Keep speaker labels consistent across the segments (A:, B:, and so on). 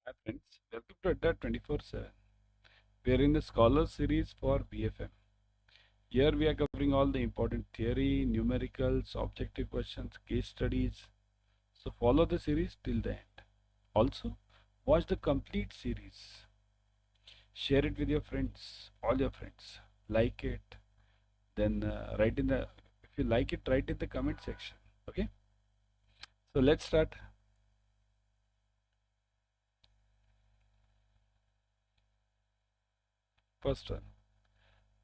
A: Hi friends, welcome to Adda 24/7. We are in the Scholar series for BFM. Here we are covering all the important theory, numericals, objective questions, case studies. So follow the series till the end. Also, watch the complete series. Share it with your friends, all your friends. Like it, then write in the if you like it, write in the comment section. Okay? So let's start. First one.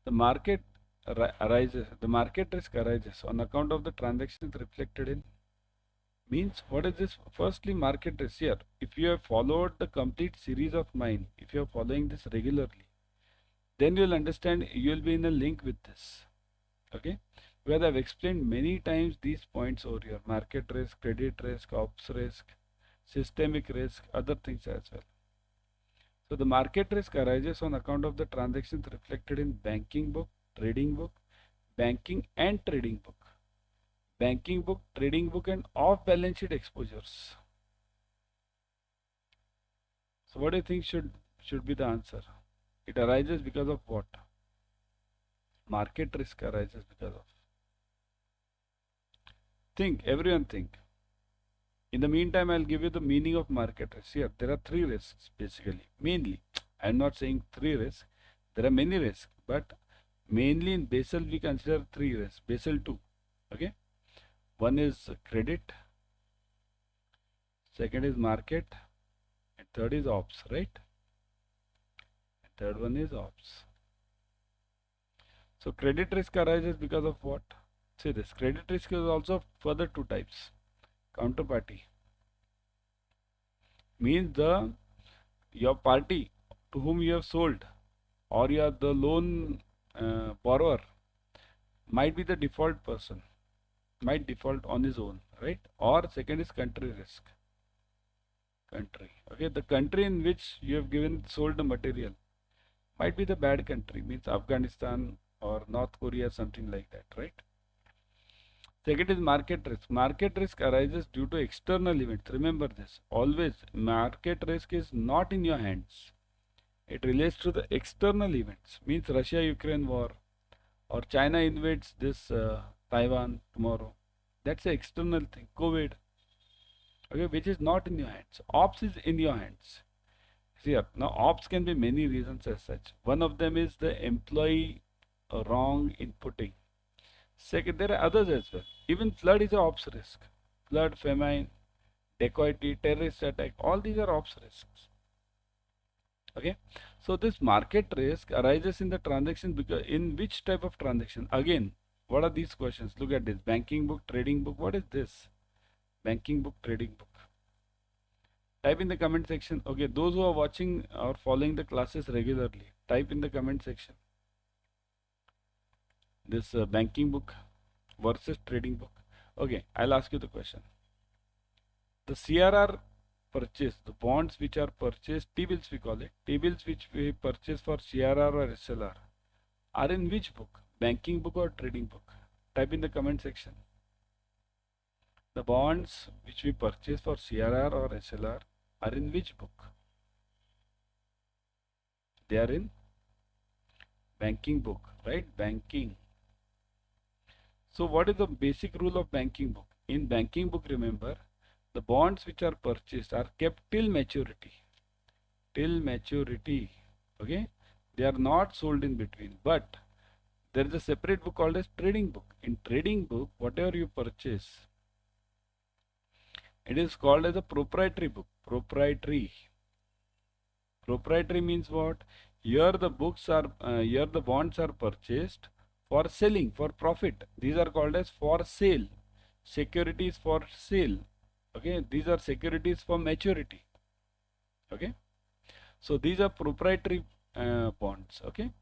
A: The market risk arises on account of the transactions reflected in means what is this? Firstly, market risk here. If you have followed the complete series of mine, if you are following this regularly, then you'll understand you'll be in a link with this. Okay? Because I've explained many times these points over here. Market risk, credit risk, ops risk, systemic risk, other things as well. So the market risk arises on account of the transactions reflected in banking book, trading book, banking and trading book, banking book, trading book, and off balance sheet exposures. So what do you think should be the answer? It arises because of what? Market risk arises because of. Think, everyone think. In the meantime, I'll give you the meaning of market risk. Here, there are three risks basically. Mainly, I'm not saying three risks. There are many risks, but mainly in Basel we consider three risks. Basel 2. Okay. One is credit, second is market, and third is ops, right? And third one is ops. So credit risk arises because of what? See this. Credit risk is also further two types. Counterparty means your party to whom you have sold or you are the loan borrower might be the default person, might default on his own, right? Or second is country risk. Country. Okay, the country in which you have given sold the material might be the bad country, means Afghanistan or North Korea, something like that, right? Second is market risk. Market risk arises due to external events. Remember this. Always, market risk is not in your hands. It relates to the external events. Means Russia-Ukraine war or China invades this Taiwan tomorrow. That's an external thing. COVID. Okay, which is not in your hands. Ops is in your hands. See here. Now, ops can be many reasons as such. One of them is the employee wrong inputting. Second, there are others as well. Even flood is a ops risk. Flood, famine, dacoity, terrorist attack, all these are ops risks. Okay. So this market risk arises in the transaction because in which type of transaction? Again, what are these questions? Look at this. Banking book, trading book. What is this? Banking book, trading book. Type in the comment section. Okay, those who are watching or following the classes regularly, type in the comment section. This banking book versus trading book. Okay, I'll ask you the question. The CRR purchase, the bonds which are purchased, T-bills we call it, T-bills which we purchase for CRR or SLR are in which book? Banking book or trading book? Type in the comment section. The bonds which we purchase for CRR or SLR are in which book? They are in banking book, right? Banking. So what is the basic rule of banking book? In banking book, remember, the bonds which are purchased are kept till maturity. Till maturity. Okay? They are not sold in between. But there is a separate book called as trading book. In trading book, whatever you purchase, it is called as a proprietary book. Proprietary. Proprietary means what? Here the books are, here the bonds are purchased for selling, for profit. These are called as for sale. Securities for sale. Okay, these are securities for maturity. Okay, so these are proprietary bonds. Okay,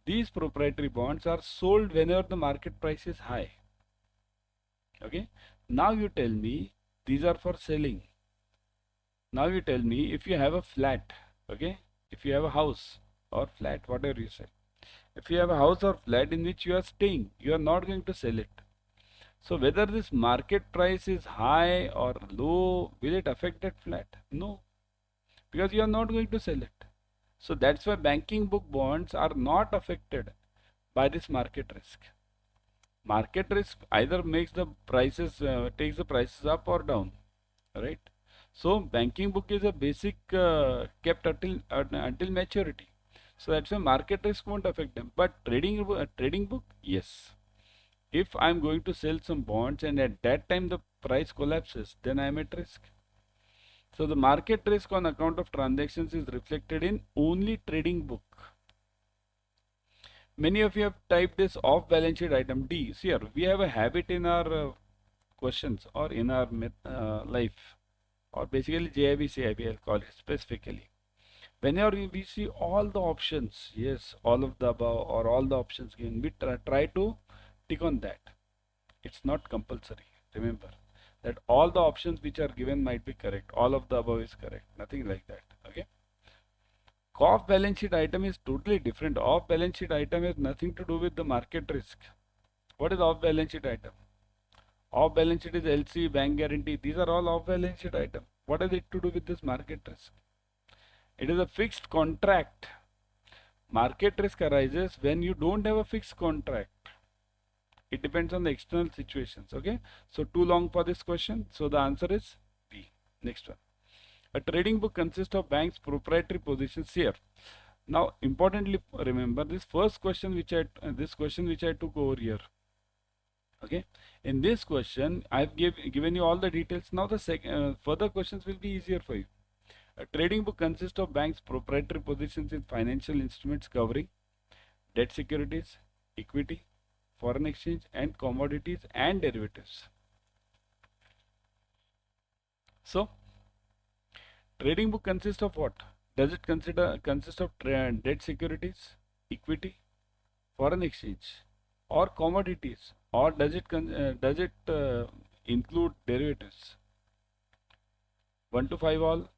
A: these proprietary bonds are sold whenever the market price is high. Okay, now you tell me these are for selling. Now you tell me if you have a flat. Okay, if you have a house or flat, whatever you say. If you have a house or flat in which you are staying, you are not going to sell it. So whether this market price is high or low, will it affect that flat? No. because you are not going to sell it. So that's why banking book bonds are not affected by this market risk. Market risk either makes the prices, takes the prices up or down, right? So banking book is a basic kept until maturity. So that's why market risk won't affect them. But trading book, yes. If I'm going to sell some bonds and at that time the price collapses, then I'm at risk. So the market risk on account of transactions is reflected in only trading book. Many of you have typed this off balance sheet item D. See here, we have a habit in our questions or in our life, or basically JIB, CIB, I'll call it specifically. Whenever we see all the options, yes, all of the above or all the options given, we try to tick on that. It's not compulsory. Remember that all the options which are given might be correct. All of the above is correct. Nothing like that. Okay. Off balance sheet item is totally different. Off balance sheet item has nothing to do with the market risk. What is off balance sheet item? Off balance sheet is LC, bank guarantee. These are all off balance sheet item. What has it to do with this market risk? It is a fixed contract. Market risk arises when you don't have a fixed contract. It depends on the external situations. Okay. So too long for this question. So the answer is B. Next one. A trading book consists of bank's proprietary positions here. Now, importantly, remember this first question which I took over here. Okay. In this question, I've given you all the details. Now the further questions will be easier for you. A trading book consists of bank's proprietary positions in financial instruments covering debt securities, equity, foreign exchange, and commodities and derivatives. So, trading book consists of what? Does it consist of debt securities, equity, foreign exchange, or commodities, or does it include derivatives? 1 to 5 all,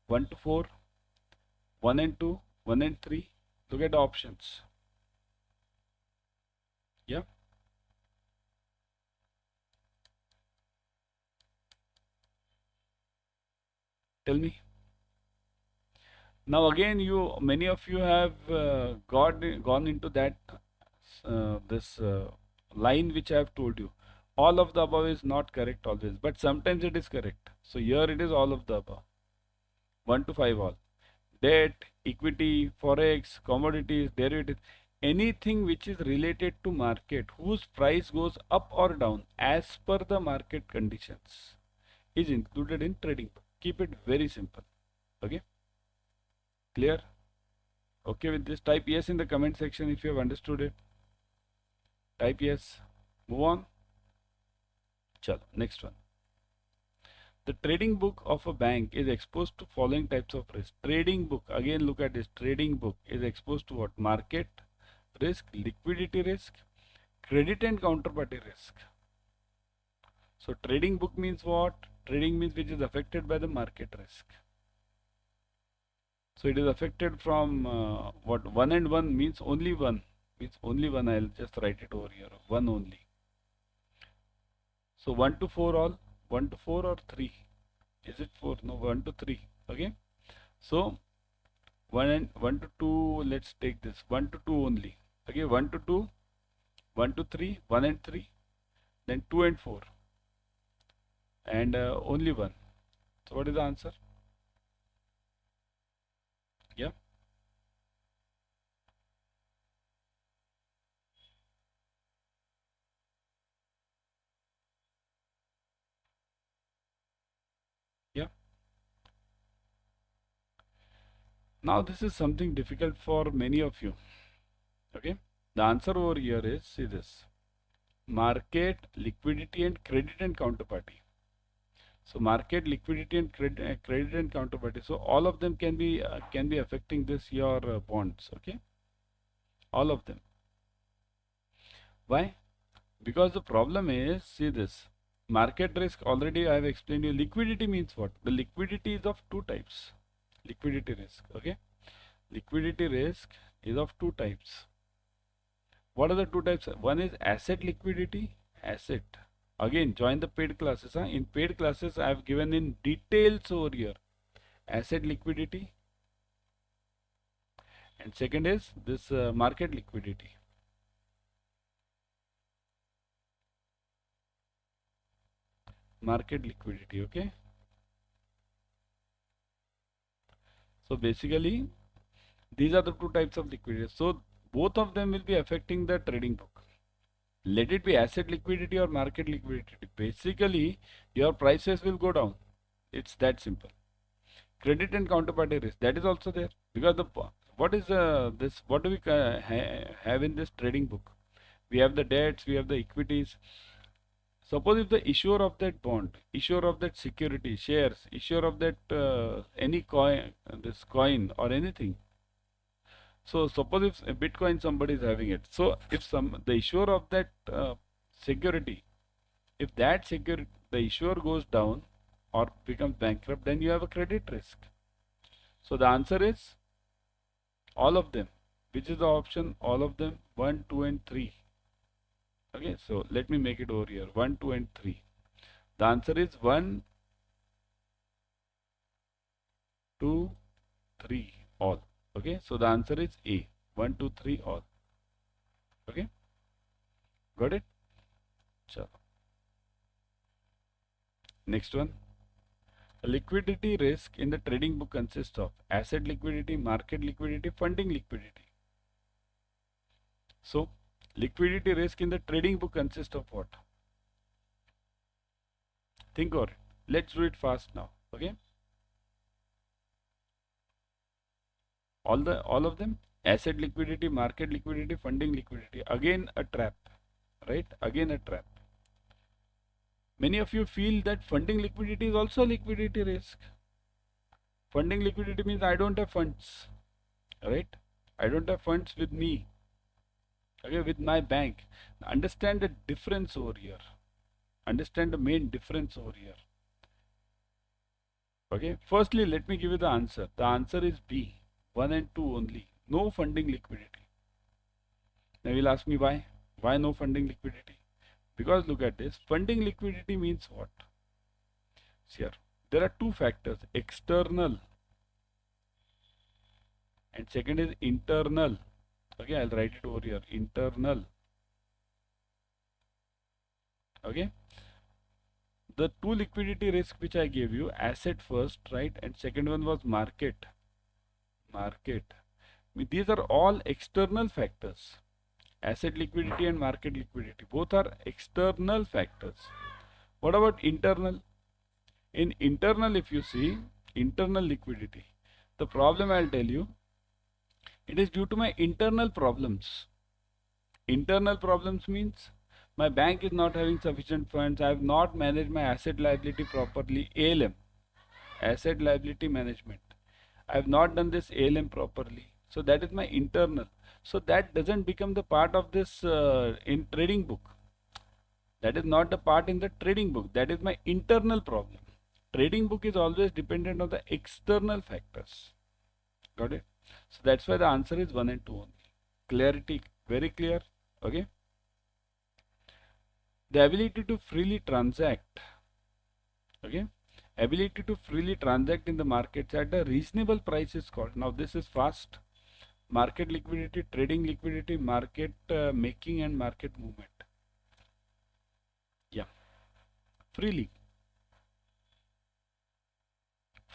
A: 1 to 4, 1 and 2, 1 and 3. Look at the options. Yeah. Tell me. Now again, many of you have gone into that this line which I have told you. All of the above is not correct always, but sometimes it is correct. So here it is all of the above. 1 to 5 all. Debt, equity, forex, commodities, derivatives, anything which is related to market whose price goes up or down as per the market conditions is included in trading. Keep it very simple. Okay. Clear? Okay with this? Type yes in the comment section if you have understood it. Type yes. Move on. Chalo, next one. The trading book of a bank is exposed to following types of risk. Trading book, again look at this. Trading book is exposed to what? Market risk, liquidity risk, credit and counterparty risk. So trading book means what? Trading means which is affected by the market risk. So it is affected from what? 1 and 1 means only one. Means only one. I'll just write it over here. One only. So 1 to 4 all. 1 to 4 or 3? Is it 4? No, 1 to 3. Okay. So 1 to 2. Let's take this. 1 to 2 only. Okay. 1 to 2. 1 to 3. 1 and 3. Then 2 and 4. And only 1. So what is the answer? Yeah. Yeah. Now this is something difficult for many of you. Okay. The answer over here is, see this. Market, liquidity and credit and counterparty. So market, liquidity and credit and counterparty. So all of them can be affecting this your bonds. Okay. All of them. Why? Because the problem is, see this. Market risk already I have explained you. Liquidity means what? The liquidity is of two types. Liquidity risk. Okay. Liquidity risk is of two types. What are the two types? One is asset liquidity. Asset. Again, join the paid classes. In paid classes, I have given in details over here. asset liquidity, and second is this market liquidity. Market liquidity, okay. So basically these are the two types of liquidity. So both of them will be affecting the trading book. Let it be asset liquidity or market liquidity. Basically your prices will go down. It's that simple. Credit and counterparty risk, that is also there, because the what is this, what do we have in this trading book? We have the debts, we have the equities. Suppose if the issuer of that bond, issuer of that security, shares, issuer of that any coin, this coin or anything. So suppose if a Bitcoin somebody is having it. So if the issuer of that security, if that security, the issuer goes down or becomes bankrupt, then you have a credit risk. So the answer is all of them. Which is the option? All of them. 1, 2 and 3. Okay, so let me make it over here. 1, 2 and 3. The answer is 1, 2, 3 all. Okay, so the answer is A. 1, 2, 3 all. Okay, got it? Chalo. Next one. Liquidity risk in the trading book consists of asset liquidity, market liquidity, funding liquidity. So liquidity risk in the trading book consists of what? Think over it. Let's do it fast now. Okay. All of them, asset liquidity, market liquidity, funding liquidity. Again a trap, right? Again a trap. Many of you feel that funding liquidity is also liquidity risk. Funding liquidity means I don't have funds, right? I don't have funds with me, okay, with my bank. Understand the difference over here. Understand the main difference over here. Okay, firstly, let me give you the answer. The answer is B, 1 and 2 only. No funding liquidity. Now you'll ask me why? Why no funding liquidity? Because look at this. Funding liquidity means what? See here, there are two factors, external and second is internal. Okay, I'll write it over here, internal. Okay, the two liquidity risk which I gave you, asset first, right, and second one was market. These are all external factors. Asset liquidity and market liquidity, both are external factors. What about internal? In internal, if you see internal liquidity, the problem I'll tell you, it is due to my internal problems. Internal problems means my bank is not having sufficient funds. I have not managed my asset liability properly. ALM, asset liability management. I have not done this ALM properly. So that is my internal. So that doesn't become the part of this in trading book. That is not the part in the trading book. That is my internal problem. Trading book is always dependent on the external factors. Got it? So that's why the answer is 1 and 2 only. Clarity, very clear. Okay. The ability to freely transact. Okay. Ability to freely transact in the markets at a reasonable price is called. Now this is fast. Market liquidity, trading liquidity, market making and market movement. Yeah. Freely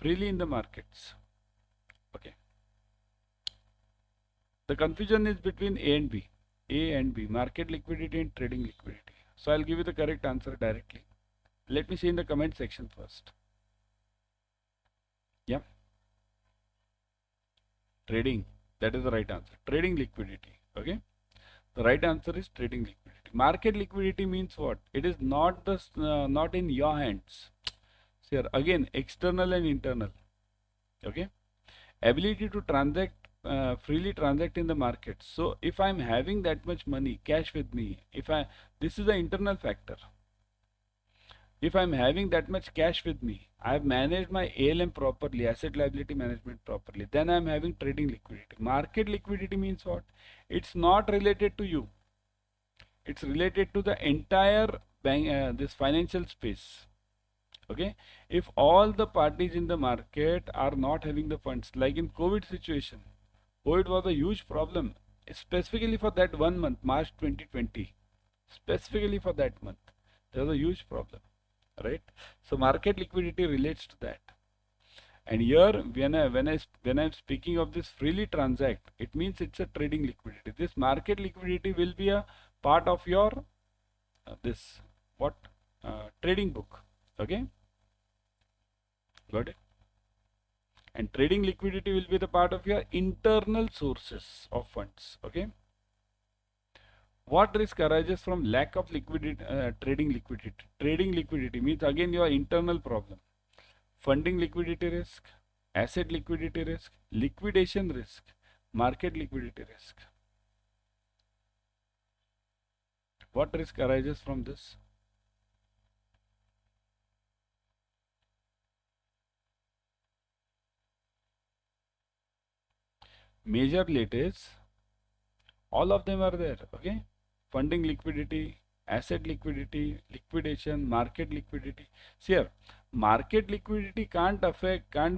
A: in the markets. Okay. The confusion is between A and B, market liquidity and trading liquidity. So I'll give you the correct answer directly. Let me see in the comment section first. Yeah. Trading, that is the right answer. Trading liquidity. Okay. The right answer is trading liquidity. Market liquidity means what? It is not the not in your hands. So here again, external and internal. Okay. Ability to transact, freely transact in the market. So if I'm having that much money, cash with me, this is the internal factor. If I'm having that much cash with me, I've managed my ALM properly, asset liability management properly, then I'm having trading liquidity. Market liquidity means what? It's not related to you. It's related to the entire bank, this financial space. Okay, if all the parties in the market are not having the funds, like in COVID situation, COVID was a huge problem, specifically for that 1 month, March 2020, specifically for that month, there was a huge problem, right? So market liquidity relates to that. And here, when I'm speaking of this freely transact, it means it's a trading liquidity. This market liquidity will be a part of your this what trading book. Okay, got it? And trading liquidity will be the part of your internal sources of funds. Okay. What risk arises from lack of liquidity, trading liquidity? Trading liquidity means again your internal problem. Funding liquidity risk, asset liquidity risk, liquidation risk, market liquidity risk. What risk arises from this? Majorly it is, all of them are there, okay? Funding liquidity, asset liquidity, liquidation, market liquidity. See here, market liquidity can't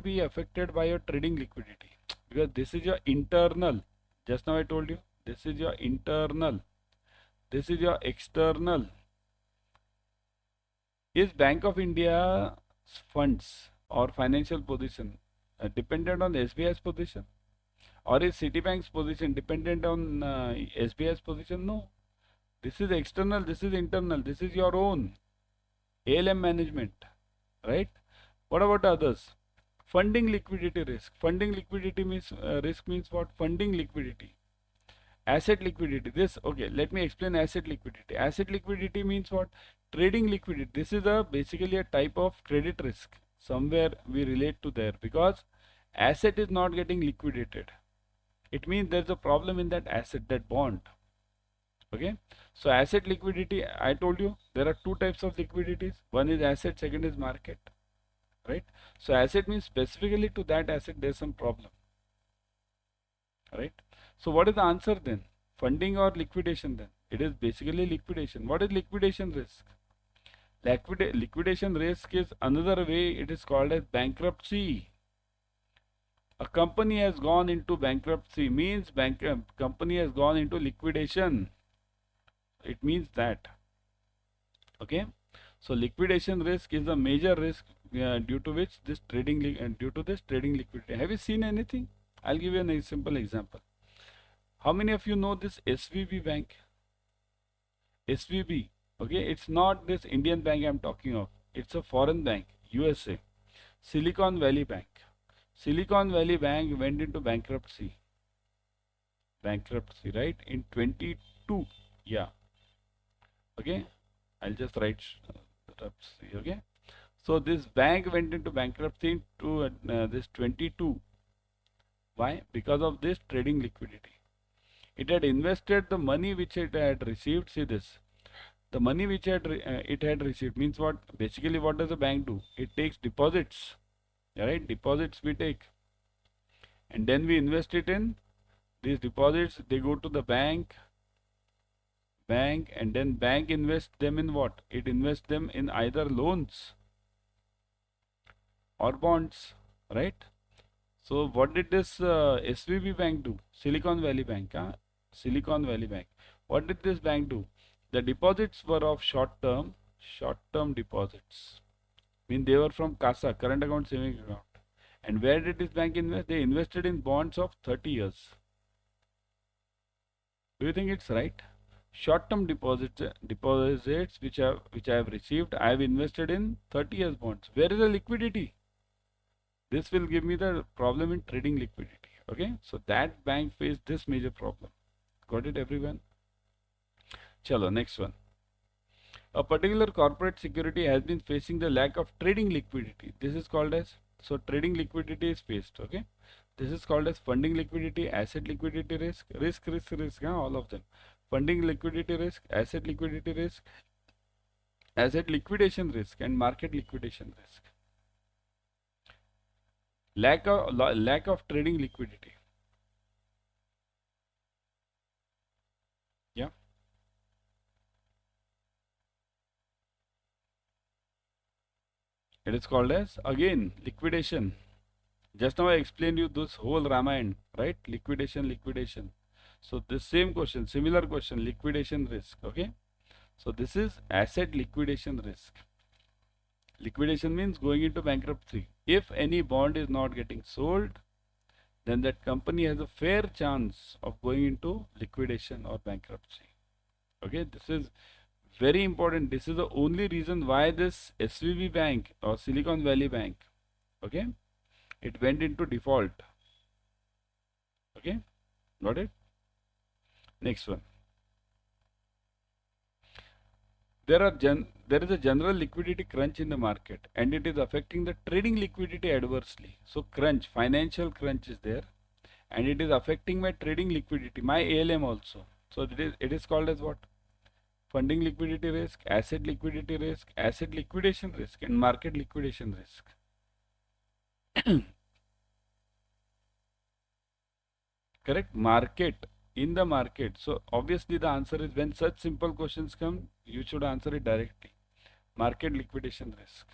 A: be affected by your trading liquidity because this is your internal. Just now I told you, this is your internal, this is your external. Is Bank of India's funds or financial position dependent on SBI's position? Or is Citibank's position dependent on SBI's position? No. This is external, this is internal, this is your own ALM management, right? What about others? Funding liquidity risk. Funding liquidity means risk means what? Funding liquidity. Asset liquidity. This okay. Let me explain asset liquidity. Asset liquidity means what? Trading liquidity. This is a basically a type of credit risk. Somewhere we relate to there because asset is not getting liquidated. It means there's a problem in that asset, that bond. Okay, so asset liquidity, I told you there are two types of liquidities. One is asset, second is market, right? So asset means specifically to that asset there's some problem, right? So what is the answer then? Funding or liquidation then? It is basically liquidation. What is liquidation risk? Liquidation risk is another way, it is called as bankruptcy. A company has gone into bankruptcy means company has gone into liquidation. It means that. Okay. So liquidation risk is a major risk due to which this trading due to this trading liquidity. Have you seen anything? I'll give you a simple example. How many of you know this SVB bank? SVB. Okay, it's not this Indian bank I'm talking of. It's a foreign bank, USA. Silicon Valley Bank. Silicon Valley Bank went into bankruptcy. Bankruptcy, right? In 22. Yeah. Okay. I'll just write bankruptcy. Okay. So this bank went into bankruptcy to this 22. Why? Because of this trading liquidity. It had invested the money which it had received. See this. The money which it had received means what? Basically, what does a bank do? It takes deposits. Right? Deposits we take. And then we invest it in these deposits. They go to the bank, and then bank invests them in what? It invests them in either loans or bonds, right? So what did this SVB bank do? Silicon Valley Bank, Silicon Valley Bank. What did this bank do? The deposits were of short-term deposits. I mean they were from CASA, current account, savings account. And where did this bank invest? They invested in bonds of 30 years. Do you think it's right? Short-term deposits which I have received, I have invested in 30 years bonds. Where is the liquidity? This will give me the problem in trading liquidity. Okay, so that bank faced this major problem. Got it, everyone? Chalo, next one. A particular corporate security has been facing the lack of trading liquidity. This is called as, so trading liquidity is faced. Okay, this is called as funding liquidity, asset liquidity risk, all of them. Funding liquidity risk, asset liquidity risk, asset liquidation risk, and market liquidation risk. Lack of trading liquidity. Yeah. It is called as again liquidation. Just now I explained you this whole Ramayana, right? Liquidation, liquidation. So this same question, similar question, liquidation risk. Okay. So this is asset liquidation risk. Liquidation means going into bankruptcy. If any bond is not getting sold, then that company has a fair chance of going into liquidation or bankruptcy. Okay, this is very important. This is the only reason why this SVB bank or Silicon Valley Bank, okay, it went into default. Okay, got it? Next one. There is a general liquidity crunch in the market and it is affecting the trading liquidity adversely. So crunch, financial crunch is there and it is affecting my trading liquidity, my ALM also. So it is called as what? Funding liquidity risk, asset liquidity risk, asset liquidation risk and market liquidation risk. Correct? Market, in the market. So obviously the answer is when such simple questions come, you should answer it directly. Market liquidation risk.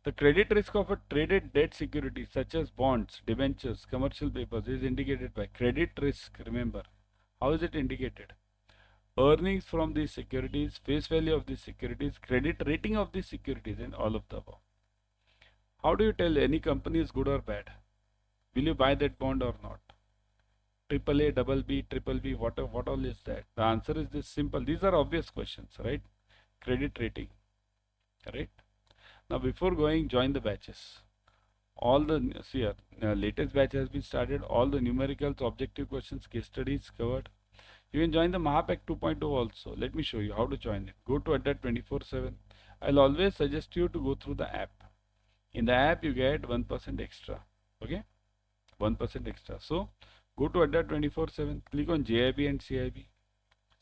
A: The credit risk of a traded debt security such as bonds, debentures, commercial papers is indicated by credit risk. Remember, how is it indicated? Earnings from these securities, face value of these securities, credit rating of these securities and all of the above. How do you tell any company is good or bad? Will you buy that bond or not? Triple A, double B, triple B, what all is that? The answer is this simple. These are obvious questions, right? Credit rating, right? Now before going, join the batches. All the, see here, latest batch has been started. All the numericals, objective questions, case studies covered. You can join the Mahapacks 2.0 also. Let me show you how to join it. Go to Adda 24/7. I'll always suggest you to go through the app. In the app, you get 1% extra. Okay? 1% extra. So, go to Adda 24/7. Click on JIB and CIB.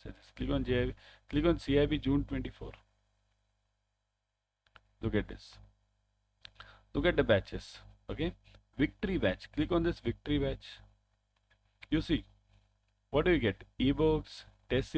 A: So just click on JIB. Click on CIB June 24. Look at this. Look at the batches. Okay? Victory batch. Click on this victory batch. You see. What do you get? Ebooks, test